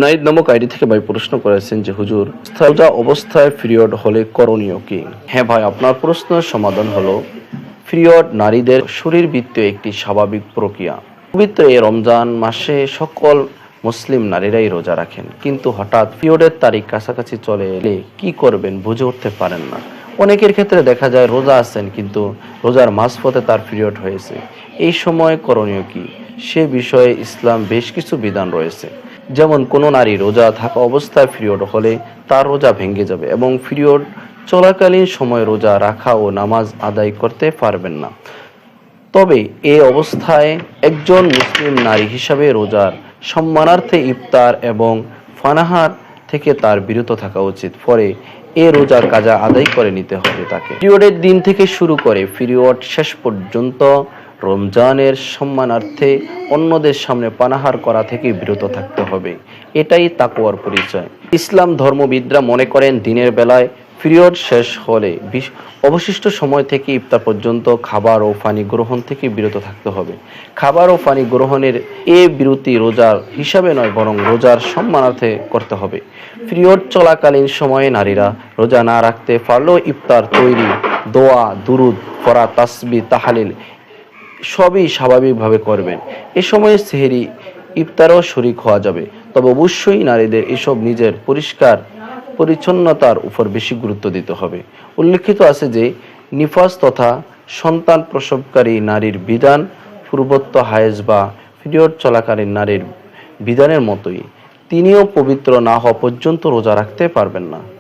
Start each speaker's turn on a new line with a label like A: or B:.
A: জুনাইদ নামক আইডি থেকে ভাই প্রশ্ন করেছেন যে হুজুর, রোজা অবস্থায় পিরিয়ড হলে করণীয় কি? হ্যাঁ ভাই, আপনার প্রশ্নের সমাধান হলো পিরিয়ড নারীদের শরীরবৃত্তীয় একটি স্বাভাবিক প্রক্রিয়া। পবিত্র এই রমজান মাসে সকল মুসলিম নারীরাই রোজা রাখেন, কিন্তু হঠাৎ পিরিয়ডের তারিখ কাছাকাছি চলে এলে কি করবেন বুঝে উঠতে পারেন না। অনেকের ক্ষেত্রে দেখা যায় রোজা আছেন কিন্তু রোজার মাঝপথে তার পিরিয়ড হয়েছে। এই সময় করণীয় কি সে বিষয়ে ইসলাম বেশ কিছু বিধান রয়েছে। যেমন কোনো নারী রোজা থাকা অবস্থায় পিরিয়ড হলে তার রোজা ভেঙে যাবে এবং পিরিয়ড চলাকালীন সময় রোজা রাখা ও নামাজ আদায় করতে পারবেন না। তবে এই অবস্থায় একজন মুসলিম নারী হিসাবে রোজার সম্মানার্থে ইফতার এবং ফানাহার থেকে তার বিরত থাকা উচিত। পরে এ রোজার কাজা আদায় করে নিতে হবে তাকে। পিরিয়ডের দিন থেকে শুরু করে পিরিয়ড শেষ পর্যন্ত রমজানের সম্মানার্থে অন্যদের সামনে পানাহার করা থেকে বিরত থাকতে হবে। এটাই তাকওয়ার পরিচয়। ইসলাম ধর্মবিদরা মনে করেন দিনের বেলায় পিরিয়ড শেষ হলে অবশিষ্ট সময় থেকে ইফতার পর্যন্ত খাবার ও পানি গ্রহণ থেকে বিরত থাকতে হবে। খাবার ও পানি গ্রহণের এ বিরতি রোজার হিসাবে নয়, বরং রোজার সম্মানার্থে করতে হবে। পিরিয়ড চলাকালীন সময়ে নারীরা রোজা না রাখতে পারলেও ইফতার তৈরি, দোয়া, দুরুদ পড়া, তাসবিহ, তাহলিল সবই স্বাভাবিকভাবে করবেন। এ সময়ে সেহরি, ইফতারও শরীক হওয়া যাবে। তবে অবশ্যই নারীদের এসব নিজের পরিষ্কার পরিচ্ছন্নতার উপর বেশি গুরুত্ব দিতে হবে। উল্লেখিত আছে যে নিফাস তথা সন্তান প্রসবকারী নারীর বিধান পূর্বত্ব হায়েজ বা পিরিয়ড চলাকালীন নারীর বিধানের মতোই, তিনিও পবিত্র না হওয়া পর্যন্ত রোজা রাখতে পারবেন না।